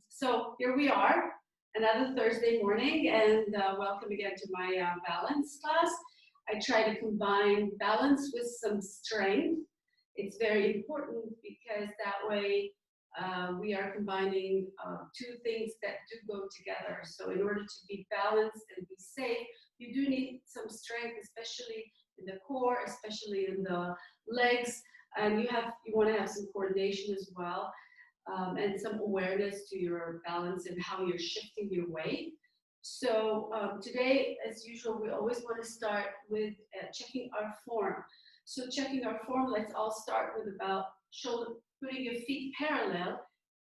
So here we are, another Thursday morning, and welcome again to my balance class. I try to combine balance with some strength. It's very important because that way we are combining two things that do go together. So in order to be balanced and be safe, you do need some strength, especially in the core, especially in the legs, and you want to have some coordination as well. And some awareness to your balance and how you're shifting your weight. So today, as usual, we always want to start with checking our form. So checking our form, let's all start with about putting your feet parallel,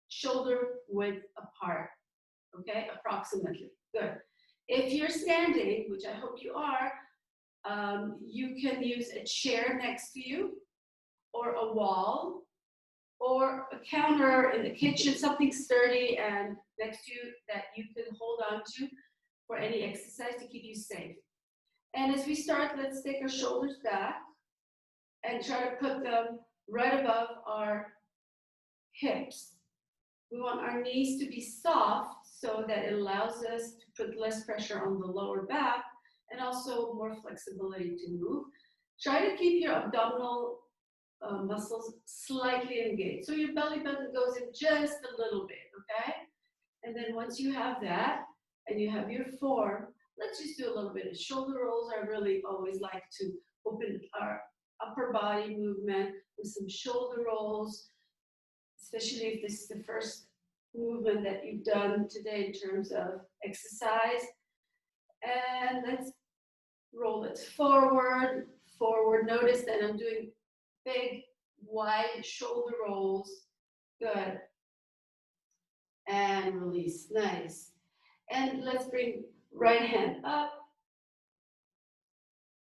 shoulder width apart, okay, approximately. Good. If you're standing, which I hope you are, you can use a chair next to you or a wall, or a counter in the kitchen, something sturdy and next to you that you can hold on to for any exercise to keep you safe. And as we start, let's take our shoulders back and try to put them right above our hips. We want our knees to be soft so that it allows us to put less pressure on the lower back and also more flexibility to move. Try to keep your abdominal muscles slightly engaged. So your belly button goes in just a little bit, okay? And then once you have that and you have your form, let's just do a little bit of shoulder rolls. I really always like to open our upper body movement with some shoulder rolls, especially if this is the first movement that you've done today in terms of exercise. And let's roll it forward, forward. Notice that I'm doing big, wide shoulder rolls. Good. And release. Nice. And let's bring right hand up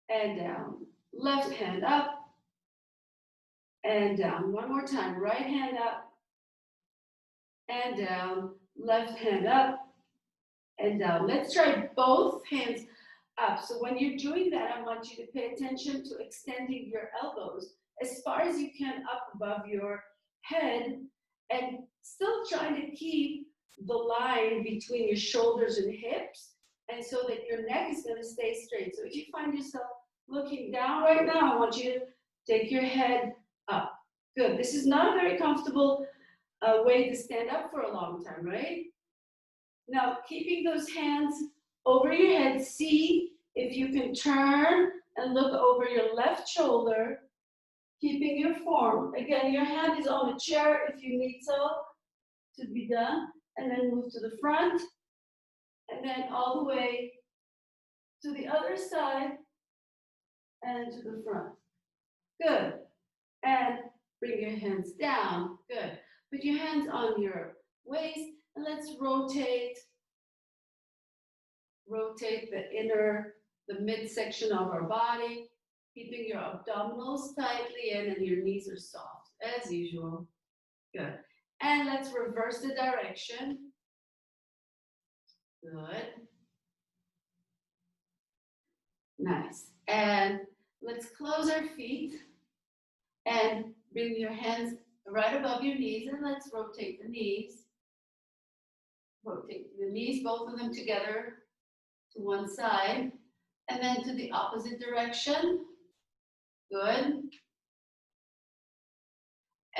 and down. Left hand up and down. One more time. Right hand up and down. Left hand up and down. Let's try both hands up. So when you're doing that, I want you to pay attention to extending your elbows as far as you can up above your head and still trying to keep the line between your shoulders and hips, and so that your neck is going to stay straight. So if you find yourself looking down right now, I want you to take your head up. Good. This is not a very comfortable way to stand up for a long time, right? Now, keeping those hands over your head, see if you can turn and look over your left shoulder, keeping your form. Again, your hand is on a chair if you need so to be done. And then move to the front. And then all the way to the other side and to the front. Good. And bring your hands down. Good. Put your hands on your waist and let's rotate the midsection of our body, keeping your abdominals tightly in and your knees are soft, as usual. Good. And let's reverse the direction. Good. Nice. And let's close our feet and bring your hands right above your knees and let's rotate the knees. Rotate the knees, both of them together to one side and then to the opposite direction. Good.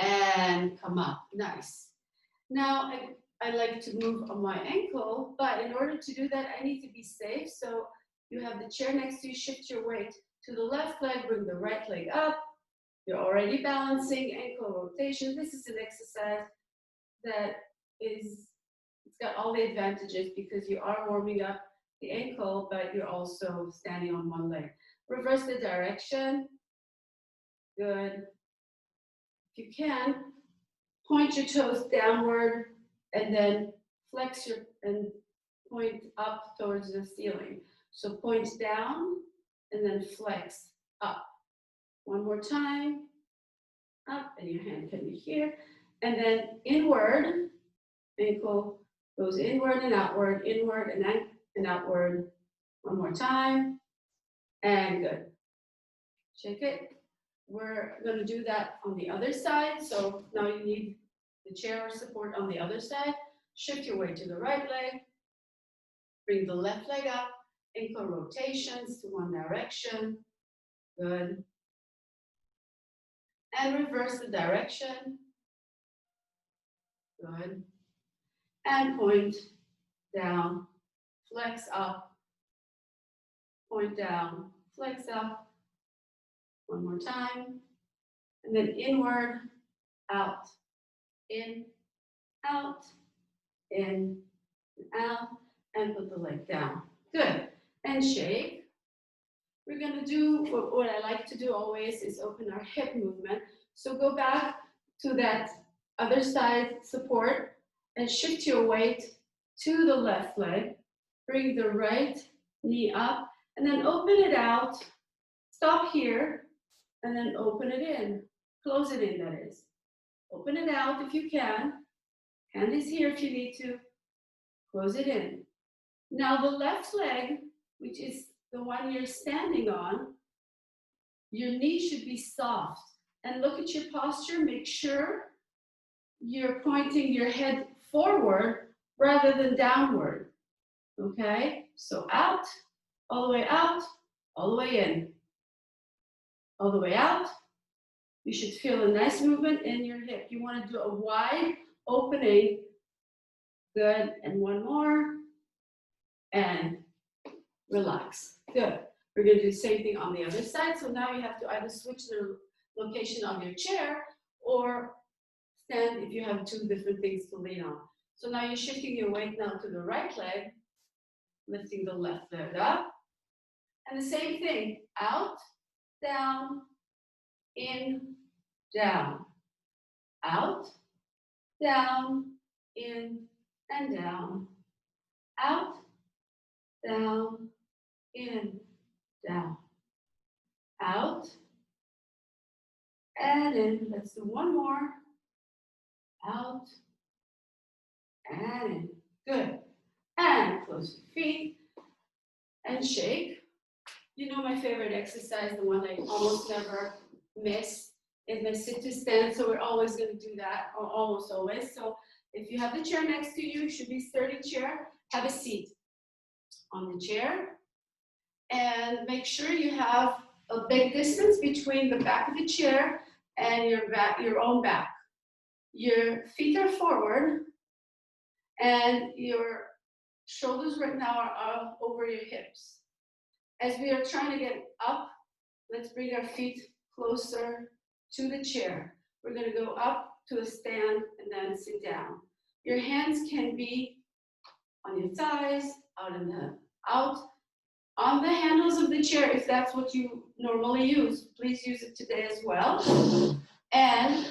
And come up. Nice. Now I like to move on my ankle, but in order to do that, I need to be safe. So you have the chair next to you, shift your weight to the left leg, bring the right leg up. You're already balancing ankle rotation. This is an exercise that it's got all the advantages because you are warming up the ankle, but you're also standing on one leg. Reverse the direction. Good. If you can, point your toes downward and then flex your and point up towards the ceiling. So point down and then flex up. One more time. Up, and your hand can be here. And then inward, ankle goes inward and outward, inward and outward. One more time. And good. Shake it. We're going to do that on the other side. So now you need the chair support on the other side. Shift your weight to the right leg. Bring the left leg up. Ankle rotations to one direction. Good. And reverse the direction. Good. And point down, flex up, point down, flex up. One more time. And then inward, out, in, out, in, out, and put the leg down. Good. And shake. We're going to do what I like to do always is open our hip movement. So go back to that other side support and shift your weight to the left leg. Bring the right knee up and then open it out. Stop here and then open it in. Close it in, that is. Open it out if you can. Hand is here if you need to. Close it in. Now the left leg, which is the one you're standing on, your knee should be soft. And look at your posture. Make sure you're pointing your head forward rather than downward. Okay? So out, all the way out, all the way in. All the way out. You should feel a nice movement in your hip. You want to do a wide opening. Good. And one more. And relax. Good. We're going to do the same thing on the other side. So now you have to either switch the location of your chair or stand if you have two different things to lean on. So now you're shifting your weight now to the right leg, lifting the left leg up. And the same thing, out, down, in, down. Out, down, in, and down. Out, down, in, down. Out, and in. Let's do one more. Out, and in. Good. And close your feet and shake. You know my favorite exercise, the one I almost never miss, is my sit to stand. So we're always going to do that, or almost always. So if you have the chair next to you, it should be sturdy chair. Have a seat on the chair. And make sure you have a big distance between the back of the chair and your own back. Your feet are forward and your shoulders right now are over your hips. As we are trying to get up, let's bring our feet closer to the chair. We're going to go up to a stand and then sit down. Your hands can be on your thighs, out on the handles of the chair if that's what you normally use. Please use it today as well. And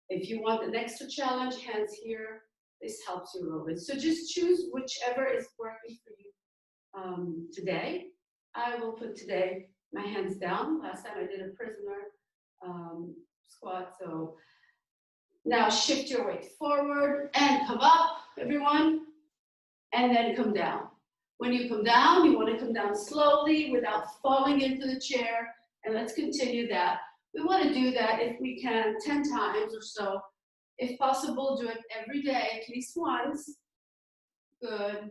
if you want an extra challenge, hands here. This helps you a little bit. So just choose whichever is working for you today. I will put today my hands down. Last time I did a prisoner squat. So now shift your weight forward and come up, everyone, and then come down. When you come down, you want to come down slowly without falling into the chair. And let's continue that. We want to do that if we can 10 times or so. If possible, do it every day, at least once. Good.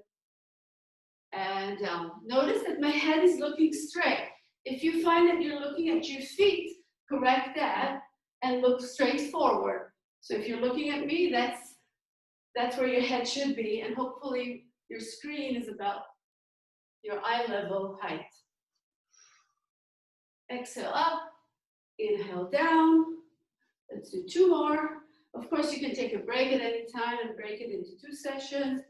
And down. Notice that my head is looking straight. If you find that you're looking at your feet, correct that and look straight forward. So if you're looking at me, that's where your head should be. And hopefully your screen is about your eye level height. Exhale up, inhale down. Let's do two more. Of course, you can take a break at any time and break it into 2 sessions.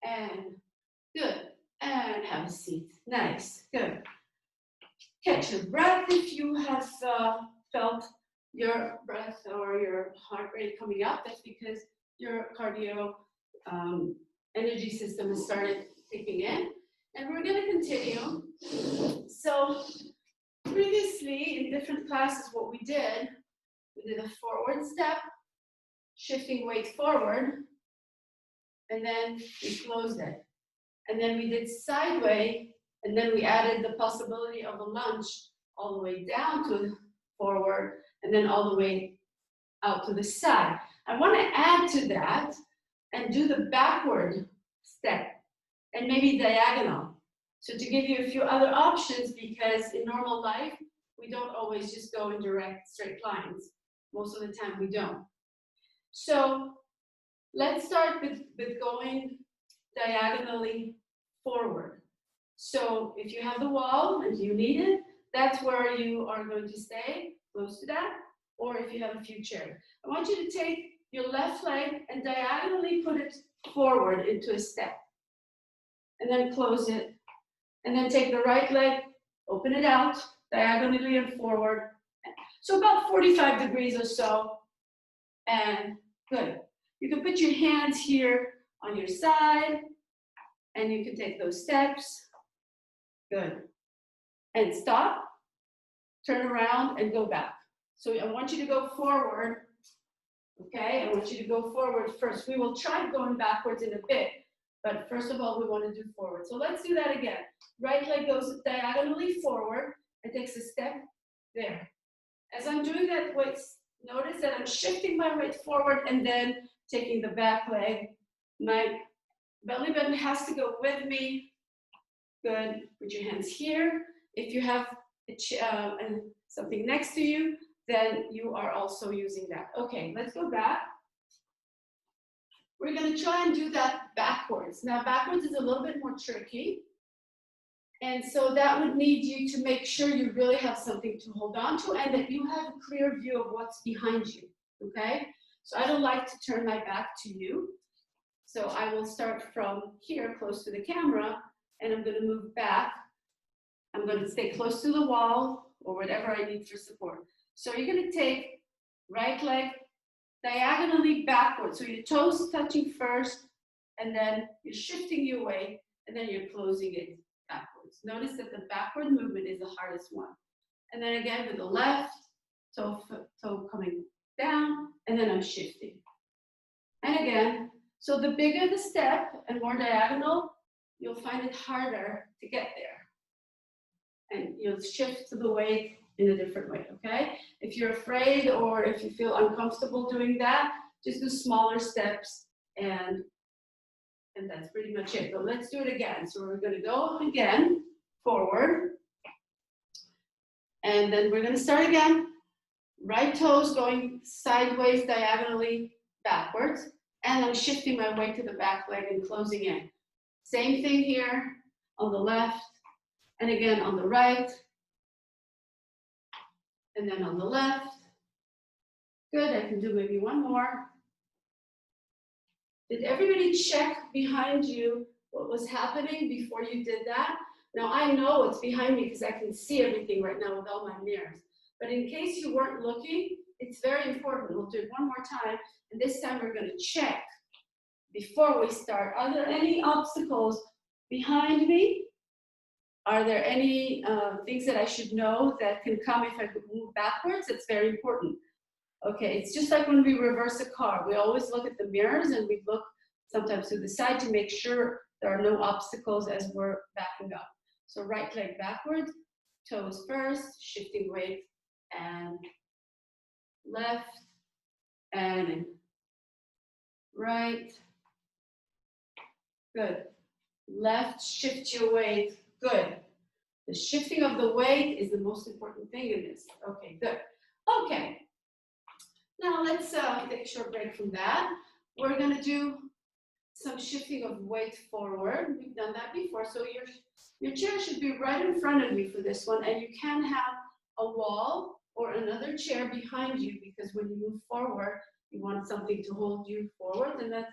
And good. And have a seat. Nice. Good. Catch your breath if you have felt your breath or your heart rate coming up. That's because your cardio energy system has started kicking in. And we're going to continue. So previously in different classes, what we did a forward step, shifting weight forward, and then we closed it. And then we did sideways, and then we added the possibility of a lunge all the way down to forward, and then all the way out to the side. I want to add to that and do the backward step and maybe diagonal. So to give you a few other options, because in normal life, we don't always just go in direct straight lines. Most of the time we don't. So let's start with going diagonally forward. So if you have the wall and you need it, that's where you are going to stay, close to that. Or if you have a few chairs. I want you to take your left leg and diagonally put it forward into a step. And then close it. And then take the right leg, open it out, diagonally and forward. So about 45 degrees or so. And good. You can put your hands here on your side, and you can take those steps. Good. And stop, turn around, and go back. So I want you to go forward. Okay, I want you to go forward first. We will try going backwards in a bit, but first of all, we want to do forward. So let's do that again. Right leg goes diagonally forward and takes a step there. As I'm doing that, notice that I'm shifting my weight forward and then taking the back leg. My belly button has to go with me. Good. Put your hands here. If you have something next to you, then you are also using that. Okay, let's go back. We're going to try and do that backwards. Now, backwards is a little bit more tricky. And so that would need you to make sure you really have something to hold on to and that you have a clear view of what's behind you, okay? So I don't like to turn my back to you. So I will start from here, close to the camera, and I'm gonna move back. I'm gonna stay close to the wall or whatever I need for support. So you're gonna take right leg diagonally backwards. So your toes touching first, and then you're shifting your weight, and then you're closing it backwards. Notice that the backward movement is the hardest one. And then again with the left, toe coming down, and then I'm shifting. And again, so the bigger the step and more diagonal, you'll find it harder to get there. And you'll shift to the weight in a different way, okay? If you're afraid or if you feel uncomfortable doing that, just do smaller steps and that's pretty much it. But let's do it again. So we're going to go again, forward. And then we're going to start again. Right toes going sideways, diagonally backwards. And I'm shifting my weight to the back leg and closing in. Same thing here on the left. And again on the right. And then on the left. Good, I can do maybe one more. Did everybody check behind you what was happening before you did that? Now I know what's behind me because I can see everything right now with all my mirrors. But in case you weren't looking, it's very important. We'll do it one more time. And this time we're going to check before we start. Are there any obstacles behind me? Are there any things that I should know that can come if I move backwards? It's very important. Okay, it's just like when we reverse a car. We always look at the mirrors and we look sometimes to the side to make sure there are no obstacles as we're backing up. So right leg backwards, toes first, shifting weight, and left, and right. Good. Left, shift your weight. Good. The shifting of the weight is the most important thing in this. Okay, good. Okay. Now let's take a short break from that. We're going to do some shifting of weight forward. We've done that before. So your chair should be right in front of you for this one. And you can have a wall or another chair behind you because when you move forward, you want something to hold you forward. And then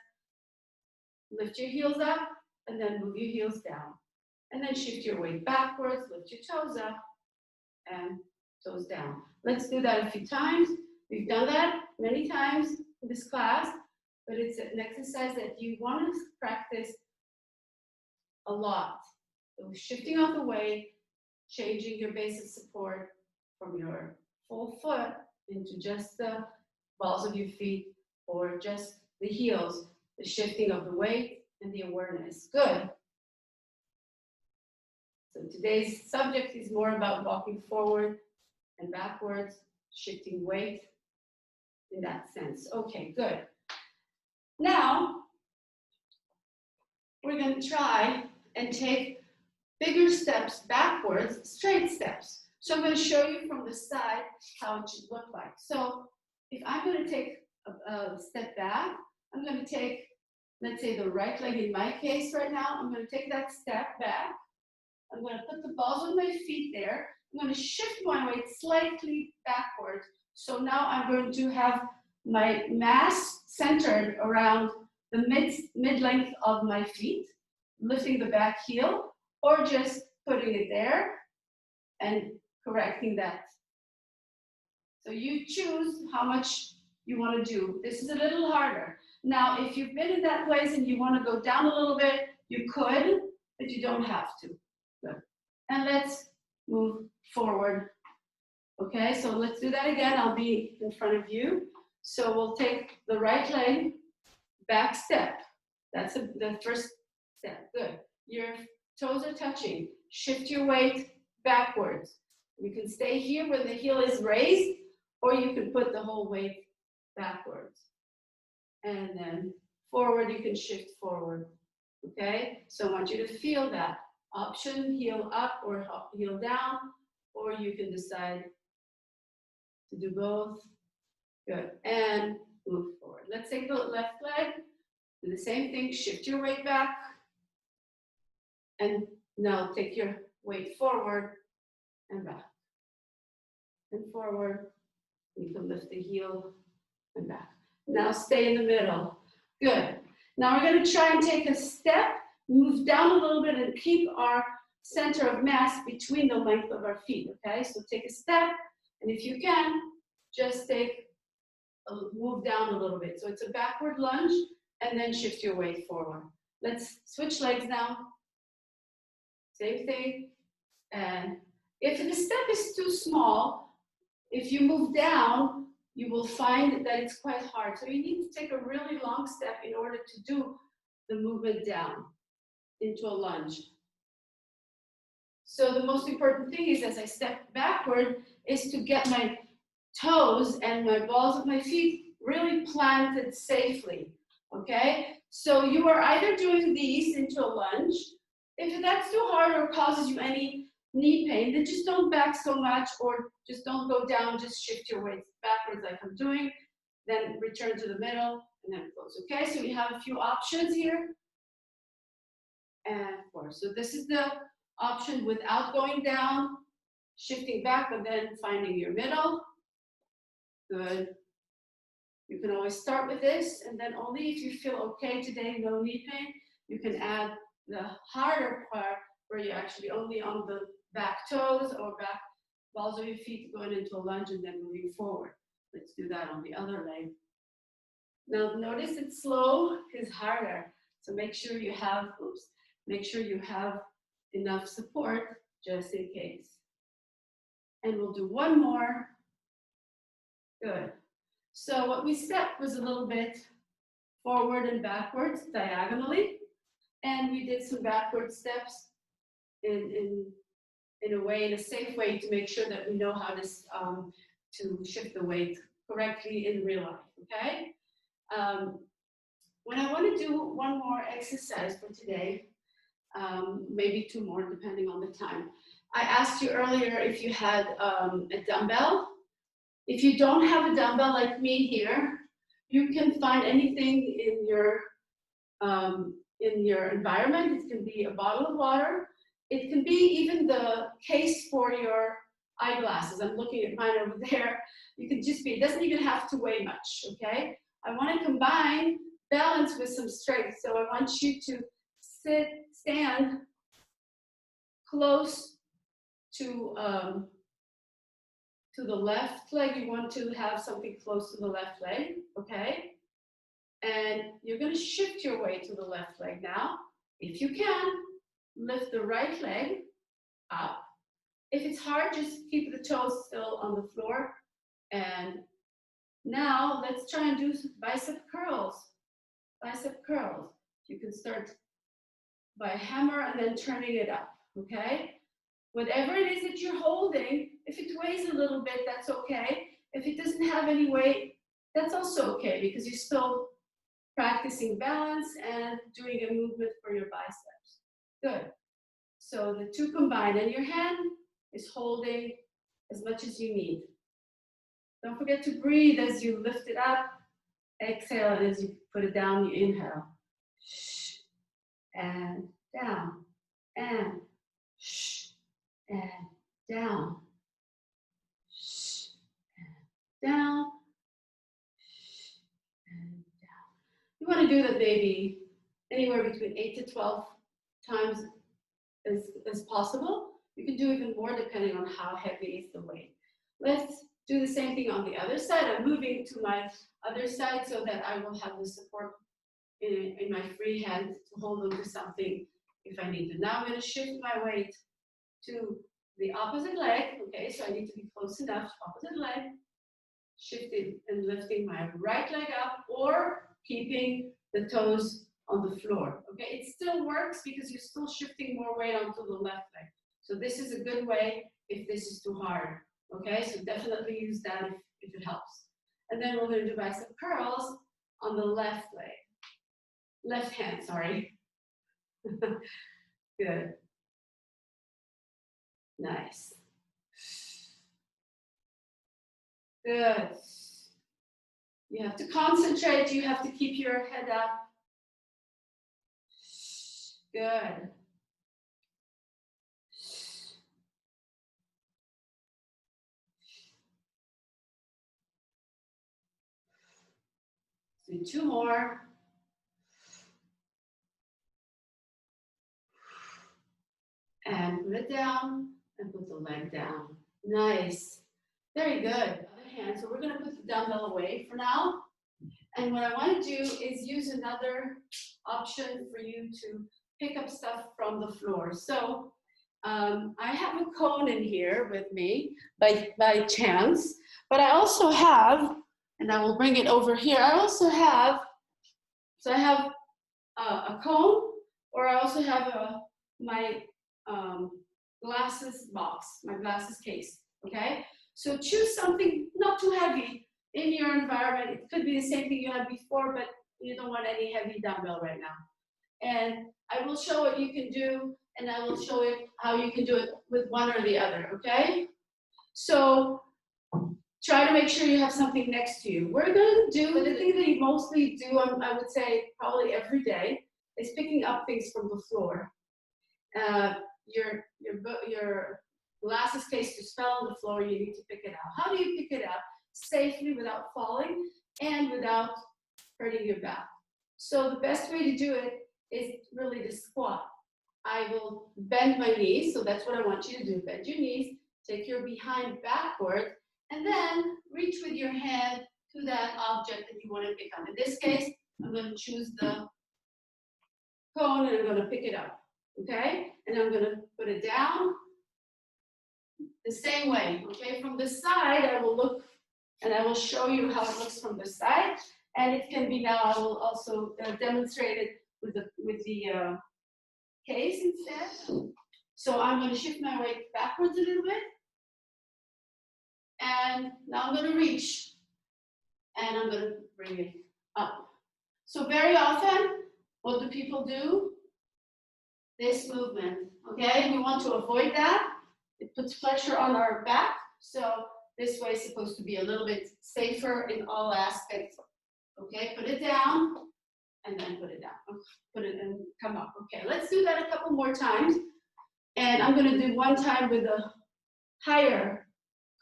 lift your heels up and then move your heels down. And then shift your weight backwards, lift your toes up and toes down. Let's do that a few times. We've done that many times in this class, but it's an exercise that you want to practice a lot. So shifting off the weight, changing your base of support from your full foot into just the balls of your feet or just the heels, the shifting of the weight and the awareness. Good. So today's subject is more about walking forward and backwards, shifting weight in that sense. Okay, good. Now, we're going to try and take bigger steps backwards, straight steps. So I'm going to show you from the side how it should look like. So if I'm going to take a step back, I'm going to take, let's say, the right leg in my case right now. I'm going to take that step back. I'm going to put the balls of my feet there. I'm going to shift my weight slightly backwards. So now I'm going to have my mass centered around the mid-length of my feet, lifting the back heel, or just putting it there and correcting that. So you choose how much you want to do. This is a little harder. Now, if you've been in that place and you want to go down a little bit, you could, but you don't have to. Good. And let's move forward. Okay, so let's do that again. I'll be in front of you. So we'll take the right leg, back step. That's the first step. Good. Your toes are touching. Shift your weight backwards. You can stay here when the heel is raised, or you can put the whole weight backwards. And then forward, you can shift forward. Okay? So I want you to feel that. Option, heel up or heel down, or you can decide to do both. Good. And move forward. Let's take the left leg. Do the same thing. Shift your weight back. And now take your weight forward and back. And forward. You can lift the heel and back. Now stay in the middle. Good. Now we're going to try and take a step, move down a little bit, and keep our center of mass between the length of our feet. Okay, so take a step, and if you can, just move down a little bit. So it's a backward lunge, and then shift your weight forward. Let's switch legs now. Same thing. And if the step is too small, if you move down, you will find that it's quite hard. So you need to take a really long step in order to do the movement down into a lunge. So the most important thing is, as I step backward, is to get my toes and my balls of my feet really planted safely, okay? So you are either doing these into a lunge. If that's too hard or causes you any knee pain, then just don't back so much, or just don't go down, just shift your weight backwards like I'm doing, then return to the middle, and then close, okay? So we have a few options here. And forward. So this is the option without going down, shifting back, but then finding your middle. Good. You can always start with this, and then only if you feel okay today, no knee pain, you can add the harder part where you're actually only on the back toes or back balls of your feet going into a lunge and then moving forward. Let's do that on the other leg. Now notice it's slow, it's harder. So make sure you have, make sure you have enough support just in case. And we'll do one more. Good. So what we stepped was a little bit forward and backwards diagonally. And we did some backward steps in a way, in a safe way, to make sure that we know how to shift the weight correctly in real life, okay? When I want to do one more exercise for today, maybe two more depending on the time. I asked you earlier if you had a dumbbell. If you don't have a dumbbell like me here, you can find anything in your environment. It can be a bottle of water. It can be even the case for your eyeglasses. I'm looking at mine over there. You could just be, it doesn't even have to weigh much, okay? I want to combine balance with some strength. So I want you to stand close to the left leg. You want to have something close to the left leg, okay? And you're going to shift your weight to the left leg now. If you can, lift the right leg up. If it's hard, just keep the toes still on the floor. And now let's try and do some bicep curls. Bicep curls. You can start by a hammer and then turning it up, okay? Whatever it is that you're holding, if it weighs a little bit, that's okay. If it doesn't have any weight, that's also okay, because you still practicing balance and doing a movement for your biceps. Good. So the two combined, and your hand is holding as much as you need. Don't forget to breathe as you lift it up. Exhale, and as you put it down, you inhale. And down, and and down, and down, and down. You want to do that maybe anywhere between 8 to 12 times as possible. You can do even more depending on how heavy is the weight. Let's do the same thing on the other side. I'm moving to my other side so that I will have the support in my free hand to hold on to something if I need to. Now I'm going to shift my weight to the opposite leg. Okay, so I need to be close enough. Opposite leg, shifting and lifting my right leg up, or keeping the toes on the floor. Okay, it still works because you're still shifting more weight onto the left leg. So this is a good way if this is too hard. Okay, so definitely use that if it helps. And then we're going to do bicep curls on the left leg. Left hand, sorry. Good. Nice. Good. You have to concentrate. You have to keep your head up. Good. Do two more. And put it down and put the leg down. Nice. Very good. Other hand. So we're going to put the dumbbell away for now. And what I want to do is use another option for you to pick up stuff from the floor. So I have a cone in here with me by chance, but I also have, and I will bring it over here, I also have, so I have a cone, or I also have my glasses box, my glasses case, okay? So choose something not too heavy in your environment. It could be the same thing you had before, but you don't want any heavy dumbbell right now. And I will show what you can do, and I will show you how you can do it with one or the other, okay? So try to make sure you have something next to you. We're going to do the thing that you mostly do, I would say probably every day, is picking up things from the floor. Your glasses case just fell on the floor, you need to pick it up. How do you pick it up safely without falling and without hurting your back? So the best way to do it is really to squat. I will bend my knees, so that's what I want you to do. Bend your knees, take your behind backward, and then reach with your hand to that object that you want to pick up. In this case, I'm going to choose the cone and I'm going to pick it up, okay? And I'm going to put it down the same way, okay? From the side, I will look and I will show you how it looks from the side. And it can be now, I will also demonstrate it with the case instead. So I'm going to shift my weight backwards a little bit. And now I'm going to reach. And I'm going to bring it up. So very often, what do people do? This movement, okay? We want to avoid that. It puts pressure on our back. So this way is supposed to be a little bit safer in all aspects. Okay, put it down, and then put it down. Put it and come up. Okay, let's do that a couple more times. And I'm going to do one time with a higher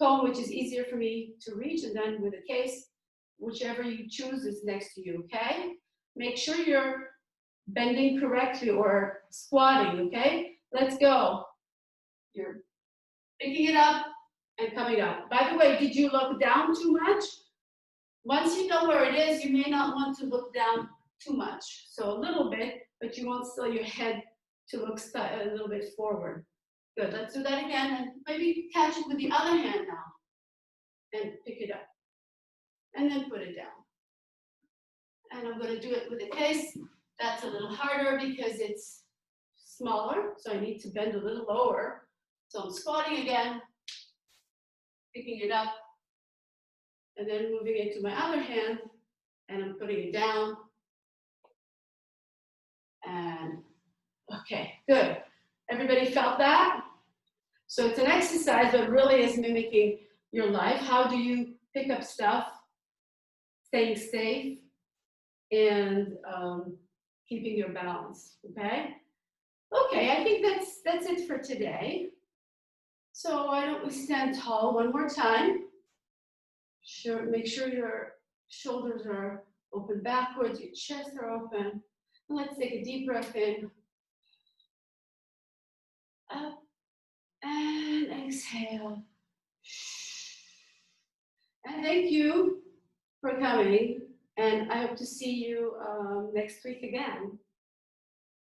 cone, which is easier for me to reach, and then with a case, whichever you choose is next to you, okay? Make sure you're bending correctly or squatting, okay? Let's go. You're picking it up and coming up. By the way, did you look down too much? Once you know where it is, you may not want to look down too much. So a little bit, but you want still your head to look a little bit forward. Good, let's do that again, and maybe catch it with the other hand now. And pick it up. And then put it down. And I'm going to do it with a case. That's a little harder because it's smaller, so I need to bend a little lower. So I'm squatting again, picking it up, and then moving it to my other hand, and I'm putting it down, And okay, good. Everybody felt that? So it's an exercise that really is mimicking your life. How do you pick up stuff, staying safe, and keeping your balance, okay? Okay, I think that's it for today. So why don't we stand tall one more time? Sure, make sure your shoulders are open backwards, your chest are open. And let's take a deep breath in. Up and exhale. And thank you for coming. And I hope to see you next week again.